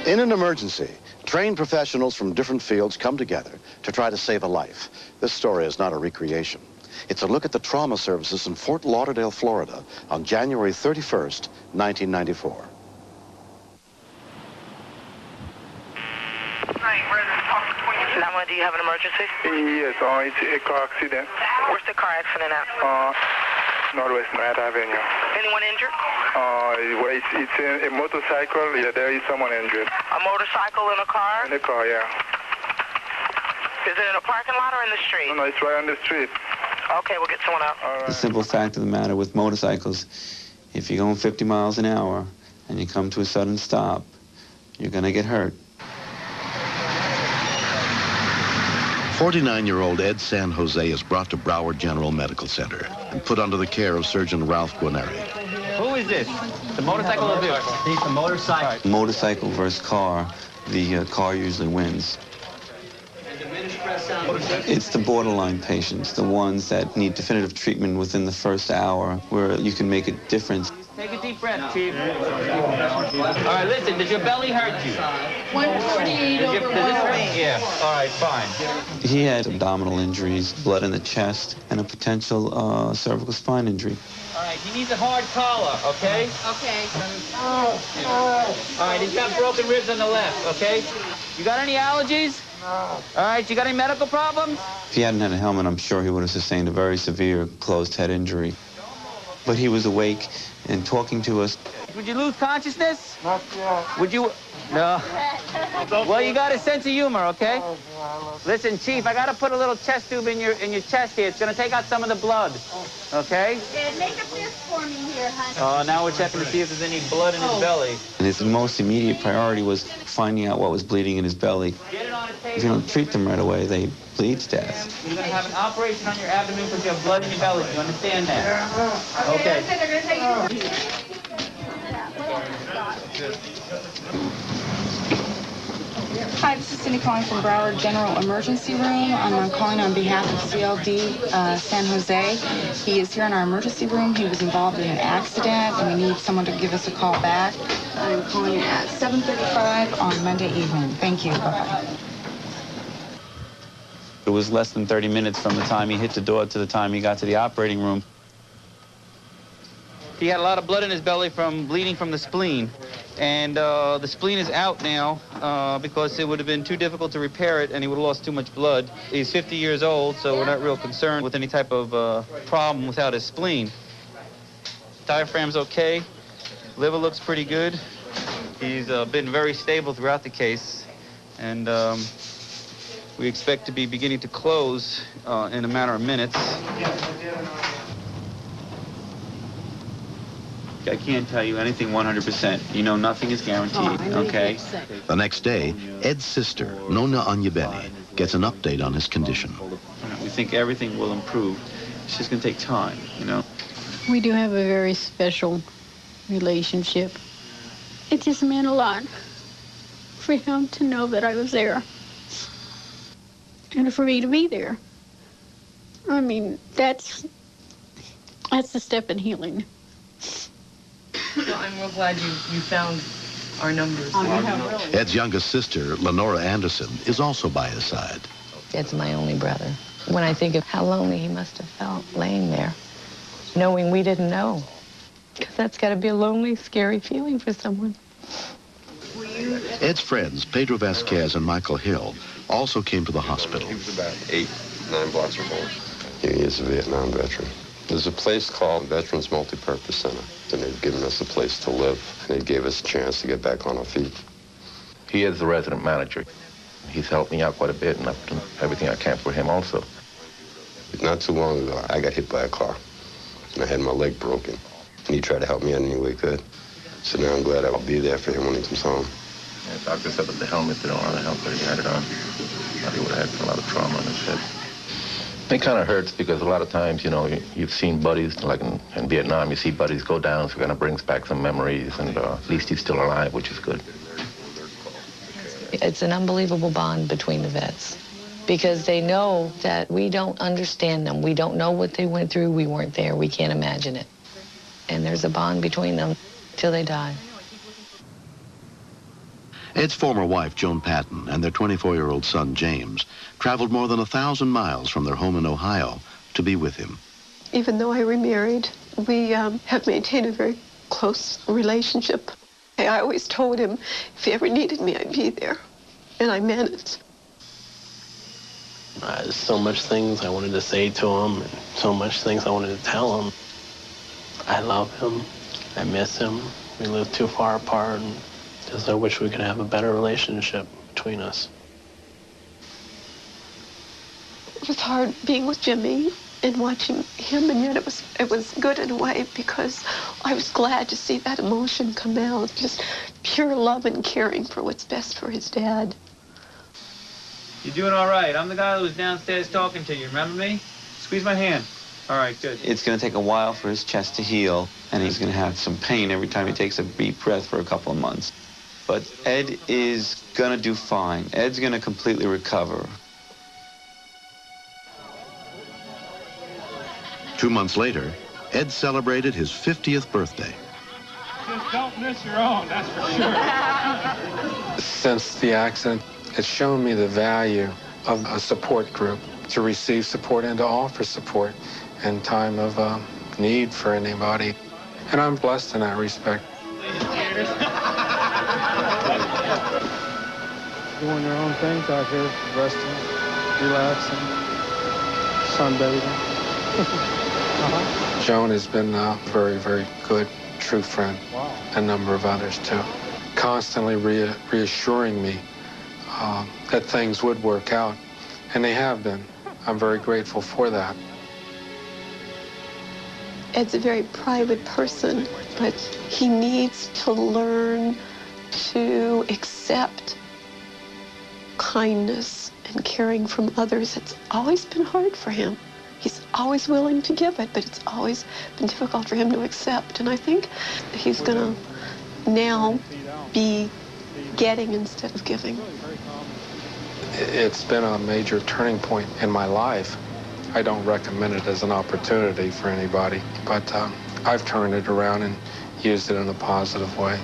In an emergency, trained professionals from different fields come together to try to save a life. This story is not a recreation. It's a look at the trauma services in Fort Lauderdale, Florida on January 31st, 1994. Do you have an emergency? Yes, it's a car accident. Where's the car accident at? Northwest North Avenue. Anyone injured? It's a motorcycle. Yeah, there is someone injured. A motorcycle in a car? In the car, yeah. Is it in a parking lot or in the street? No, it's right on the street. Okay, we'll get someone out. All right. The simple fact of the matter with motorcycles, if you're going 50 miles an hour and you come to a sudden stop, you're going to get hurt. 49-year-old Ed San Jose is brought to Broward General Medical Center and put under the care of Surgeon Ralph Guarneri. Who is this? The motorcycle or the vehicle? It's the motorcycle. Motorcycle versus car, the car usually wins. It's the borderline patients, the ones that need definitive treatment within the first hour, where you can make a difference. Take a deep breath, Chief. All right, listen, does your belly hurt you? 148 over 108. Yeah, all right, fine. He had abdominal injuries, blood in the chest, and a potential cervical spine injury. All right, he needs a hard collar, okay? Okay. All right, he's got broken ribs on the left, okay? You got any allergies? No. All right, you got any medical problems? If he hadn't had a helmet, I'm sure he would have sustained a very severe closed head injury. But he was awake and talking to us. Would you lose consciousness? Not yet. Would you? No. Well, you got a sense of humor, okay? Listen, Chief, I got to put a little chest tube in your chest here. It's going to take out some of the blood, okay? Dad, make a fist for me here, honey. Oh, now we're checking to see if there's any blood in his belly. And his most immediate priority was finding out what was bleeding in his belly. Get it on a table. If you don't treat them right away, they bleed to death. You're going to have an operation on your abdomen because you have blood in your belly. Do you understand that? Okay. They're going to take you. Hi, this is Cindy calling from Broward General Emergency Room. I'm calling on behalf of CLD San Jose. He is here in our emergency room. He was involved in an accident, and we need someone to give us a call back. I'm calling at 7:35 on Monday evening. Thank you. Bye-bye. It was less than 30 minutes from the time he hit the door to the time he got to the operating room. He had a lot of blood in his belly from bleeding from the spleen. And the spleen is out now because it would have been too difficult to repair it and he would have lost too much blood. He's 50 years old, so we're not real concerned with any type of problem without his spleen. Diaphragm's okay. Liver looks pretty good. He's been very stable throughout the case. And we expect to be beginning to close in a matter of minutes. I can't tell you anything 100%. You know, nothing is guaranteed, okay? The next day, Ed's sister, Nona Anyabeni, gets an update on his condition. We think everything will improve. It's just going to take time, you know? We do have a very special relationship. It just meant a lot for him to know that I was there and for me to be there. I mean, that's a step in healing. Well, I'm real glad you found our numbers. Ed's youngest sister, Lenora Anderson, is also by his side. Ed's my only brother. When I think of how lonely he must have felt laying there, knowing we didn't know, because that's got to be a lonely, scary feeling for someone. Ed's friends, Pedro Vasquez and Michael Hill, also came to the hospital. He was about 8-9 blocks from home. He is a Vietnam veteran. There's a place called Veterans Multipurpose Center, and they've given us a place to live, and they gave us a chance to get back on our feet. He is the resident manager. He's helped me out quite a bit, and I've done everything I can for him also. Not too long ago, I got hit by a car, and I had my leg broken, and he tried to help me out any way he could. So now I'm glad I'll be there for him when he comes home. Yeah, the doctor said that the helmet didn't want to help, but he had it on. Thought he would have had a lot of trauma on his head. It kind of hurts because a lot of times, you know, you've seen buddies, like in Vietnam, you see buddies go down, so it kind of brings back some memories, and at least he's still alive, which is good. It's an unbelievable bond between the vets because they know that we don't understand them. We don't know what they went through. We weren't there. We can't imagine it. And there's a bond between them till they die. Ed's former wife, Joan Patton, and their 24-year-old son, James, traveled more than 1,000 miles from their home in Ohio to be with him. Even though I remarried, we have maintained a very close relationship. I always told him if he ever needed me, I'd be there, and I meant it. There's so much things I wanted to say to him, and so much things I wanted to tell him. I love him. I miss him. We live too far apart, and just I wish we could have a better relationship between us. It was hard being with Jimmy and watching him, and yet it was good in a way because I was glad to see that emotion come out, just pure love and caring for what's best for his dad. You're doing all right. I'm the guy that was downstairs talking to you. Remember me? Squeeze my hand. All right, good. It's going to take a while for his chest to heal, and he's going to have some pain every time he takes a deep breath for a couple of months. But Ed is going to do fine. Ed's going to completely recover. 2 months later, Ed celebrated his 50th birthday. Just don't miss your own, that's for sure. Since the accident, it's shown me the value of a support group, to receive support and to offer support in time of need for anybody. And I'm blessed in that respect. Doing their own things out here, resting, relaxing, sunbathing. Joan has been a very, very good, true friend. Wow. A number of others, too. Constantly reassuring me that things would work out, and they have been. I'm very grateful for that. Ed's a very private person, but he needs to learn to accept kindness and caring from others. It's always been hard for him. He's always willing to give it, but it's always been difficult for him to accept. And I think he's going to now be getting instead of giving. It's been a major turning point in my life. I don't recommend it as an opportunity for anybody, but I've turned it around and used it in a positive way.